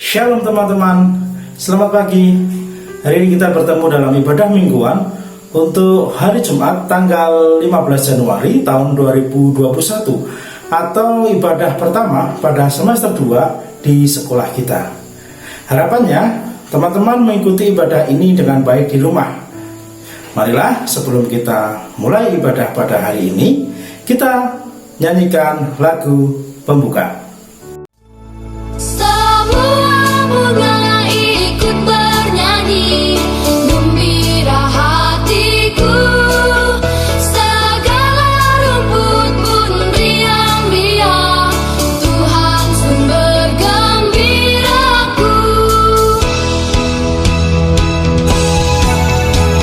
Shalom teman-teman, selamat pagi. Hari ini kita bertemu dalam ibadah mingguan untuk hari Jumat tanggal 15 Januari tahun 2021 atau ibadah pertama pada semester 2 di sekolah kita. Harapannya teman-teman mengikuti ibadah ini dengan baik di rumah. Marilah sebelum kita mulai ibadah pada hari ini, kita nyanyikan lagu pembuka. Bunga ikut bernyanyi, gembira hatiku. Segala rumput pun riang-riang, Tuhan sumber gembiraku.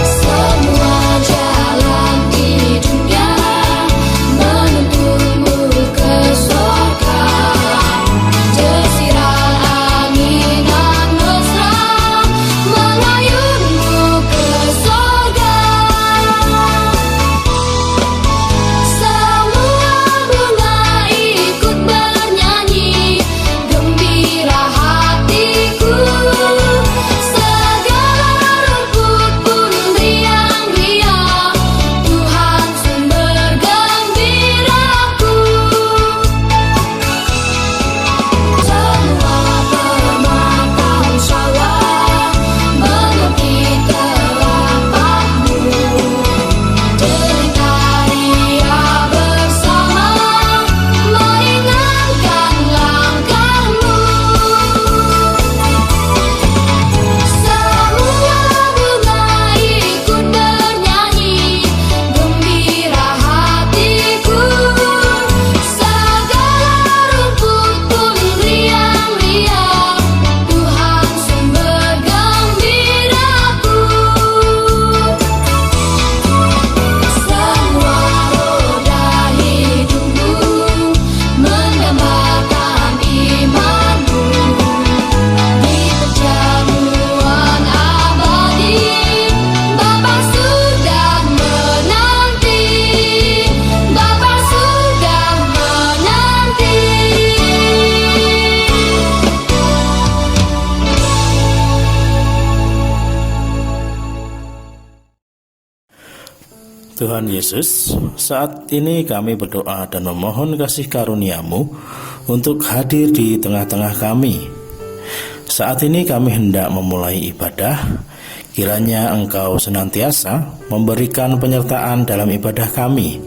Semua jalan hidupnya menuntunmu ke surga. Tuhan Yesus, saat ini kami berdoa dan memohon kasih karunia-Mu untuk hadir di tengah-tengah kami. Saat ini kami hendak memulai ibadah, kiranya Engkau senantiasa memberikan penyertaan dalam ibadah kami,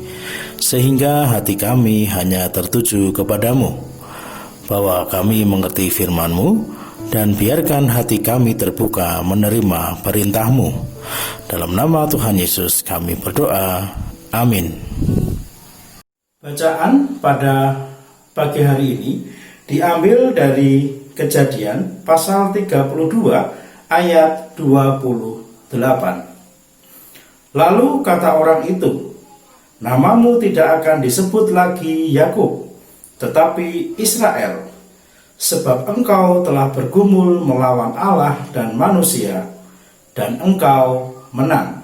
sehingga hati kami hanya tertuju kepadamu, bahwa kami mengerti firman-Mu, dan biarkan hati kami terbuka menerima perintah-Mu. Dalam nama Tuhan Yesus kami berdoa, amin. Bacaan pada pagi hari ini diambil dari Kejadian pasal 32 ayat 28. Lalu kata orang itu, namamu tidak akan disebut lagi Yakub, tetapi Israel, sebab engkau telah bergumul melawan Allah dan manusia, dan engkau menang.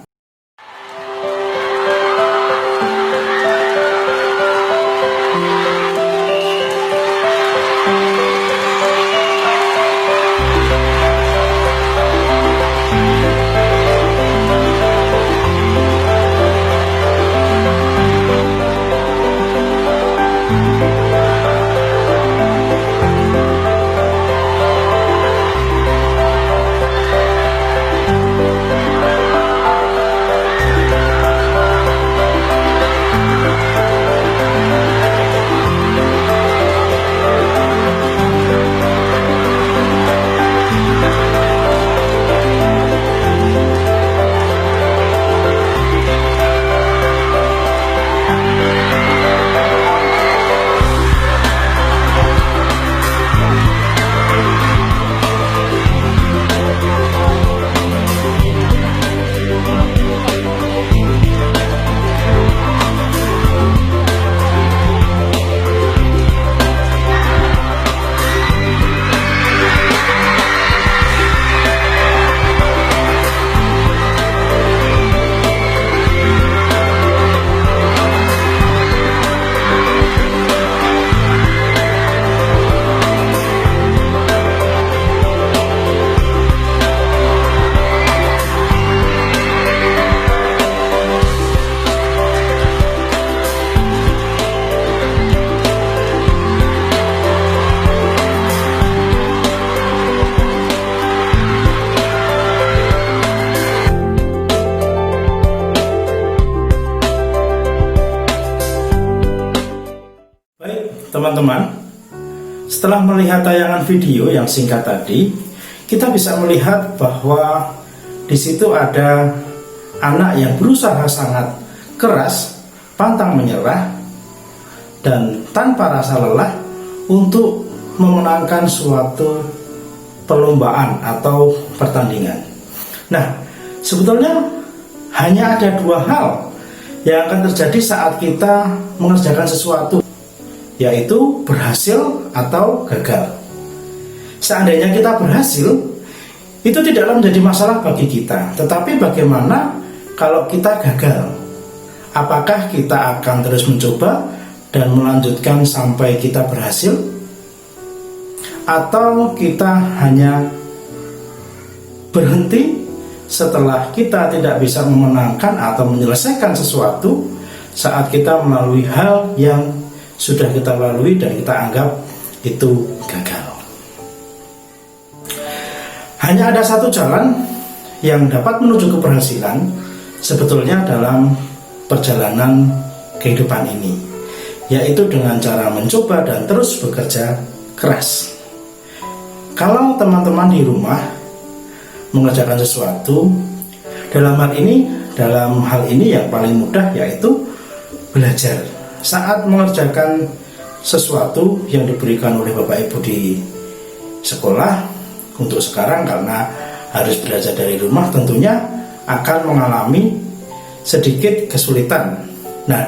teman-teman, setelah melihat tayangan video yang singkat tadi, kita bisa melihat bahwa di situ ada anak yang berusaha sangat keras, pantang menyerah, dan tanpa rasa lelah untuk memenangkan suatu perlombaan atau pertandingan. Nah, sebetulnya hanya ada dua hal yang akan terjadi saat kita mengerjakan sesuatu, yaitu berhasil atau gagal. Seandainya kita berhasil, itu tidaklah menjadi masalah bagi kita. Tetapi bagaimana kalau kita gagal? Apakah kita akan terus mencoba dan melanjutkan sampai kita berhasil? Atau kita hanya berhenti setelah kita tidak bisa memenangkan atau menyelesaikan sesuatu saat kita melalui hal yang sudah kita lalui dan kita anggap itu gagal? Hanya ada satu jalan yang dapat menuju keberhasilan sebetulnya dalam perjalanan kehidupan ini, yaitu dengan cara mencoba dan terus bekerja keras. Kalau teman-teman di rumah mengerjakan sesuatu, dalam hal ini yang paling mudah yaitu belajar. Saat mengerjakan sesuatu yang diberikan oleh Bapak Ibu di sekolah, untuk sekarang karena harus belajar dari rumah, tentunya akan mengalami sedikit kesulitan. Nah,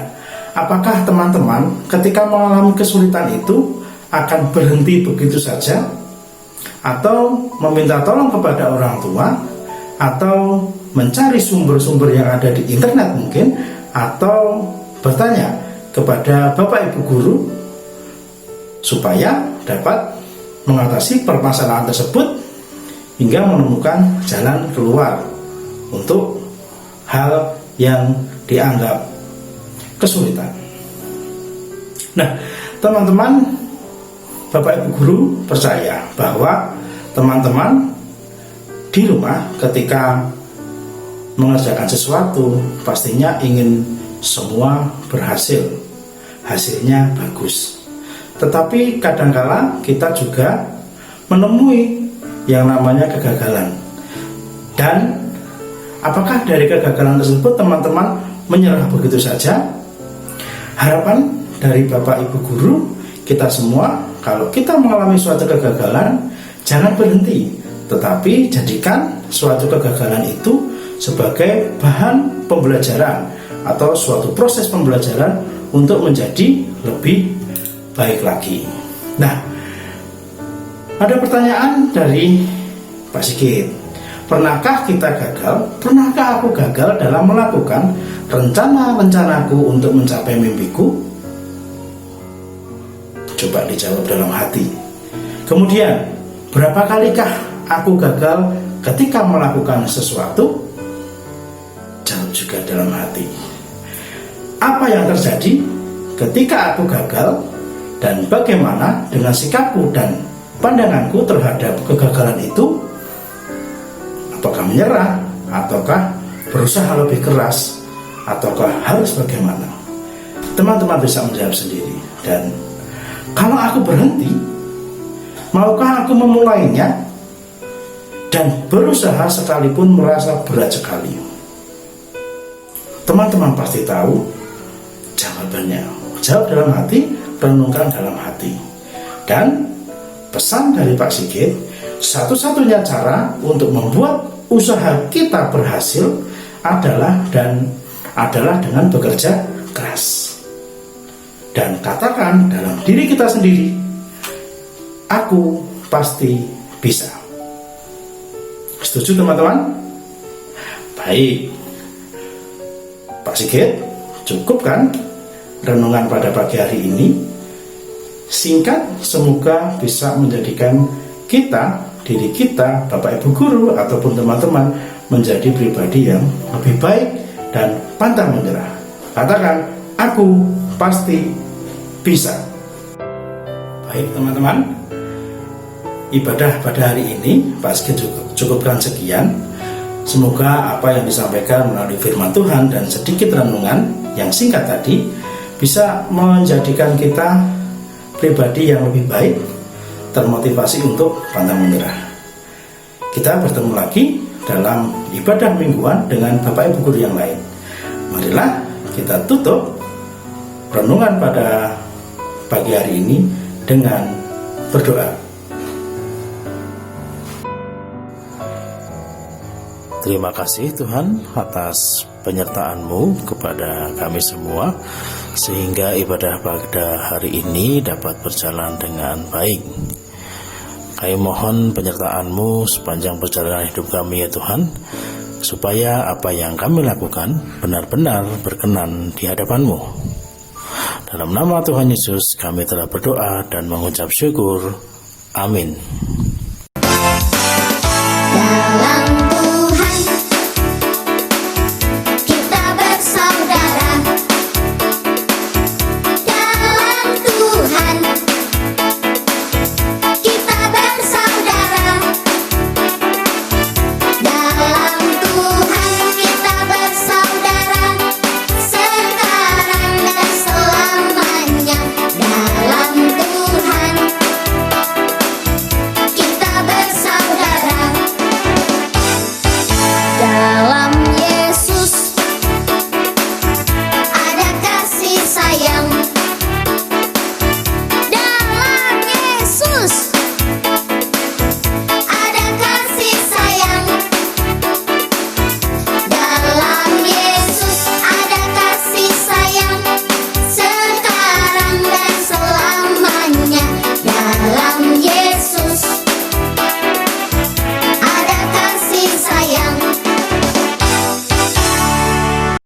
apakah teman-teman ketika mengalami kesulitan itu akan berhenti begitu saja, atau meminta tolong kepada orang tua, atau mencari sumber-sumber yang ada di internet mungkin, atau bertanya kepada Bapak Ibu guru supaya dapat mengatasi permasalahan tersebut hingga menemukan jalan keluar untuk hal yang dianggap kesulitan. Nah, teman-teman, Bapak Ibu guru percaya bahwa teman-teman di rumah ketika mengerjakan sesuatu pastinya ingin semua berhasil, hasilnya bagus. Tetapi kadangkala kita juga menemui yang namanya kegagalan. Dan apakah dari kegagalan tersebut teman-teman menyerah begitu saja? Harapan dari Bapak Ibu guru kita semua, kalau kita mengalami suatu kegagalan, jangan berhenti, tetapi jadikan suatu kegagalan itu sebagai bahan pembelajaran atau suatu proses pembelajaran untuk menjadi lebih baik lagi. Nah, ada pertanyaan dari Pak Sigit. Pernahkah kita gagal? Pernahkah aku gagal dalam melakukan rencana-rencanaku untuk mencapai mimpiku? Coba dijawab dalam hati. Kemudian, berapa kalikah aku gagal ketika melakukan sesuatu? Jawab juga dalam hati. Apa yang terjadi ketika aku gagal, dan bagaimana dengan sikapku dan pandanganku terhadap kegagalan itu? Apakah menyerah, ataukah berusaha lebih keras, ataukah harus bagaimana? Teman-teman bisa menjawab sendiri. Dan kalau aku berhenti, maukah aku memulainya dan berusaha sekalipun merasa berat sekali? Teman-teman pasti tahu jawabannya. Jawab dalam hati, renungkan dalam hati. Dan pesan dari Pak Sigit, satu-satunya cara untuk membuat usaha kita berhasil adalah dengan bekerja keras. Dan katakan dalam diri kita sendiri, aku pasti bisa. Setuju teman-teman? Baik, Pak Sigit, cukup kan renungan pada pagi hari ini? Singkat, semoga bisa menjadikan kita, diri kita, Bapak Ibu guru ataupun teman-teman menjadi pribadi yang lebih baik dan pantang menyerah. Katakan, aku pasti bisa. Baik teman-teman, ibadah pada hari ini Pak Sigit cukupkan sekian. Semoga apa yang disampaikan melalui firman Tuhan dan sedikit renungan yang singkat tadi bisa menjadikan kita pribadi yang lebih baik, termotivasi untuk pantang menyerah. Kita bertemu lagi dalam ibadah mingguan dengan Bapak Ibu guru yang lain. Marilah kita tutup renungan pada pagi hari ini dengan berdoa. Terima kasih Tuhan atas penyertaan-Mu kepada kami semua, sehingga ibadah pada hari ini dapat berjalan dengan baik. Kami mohon penyertaan-Mu sepanjang perjalanan hidup kami ya Tuhan, supaya apa yang kami lakukan benar-benar berkenan di hadapan-Mu. Dalam nama Tuhan Yesus kami telah berdoa dan mengucap syukur. Amin.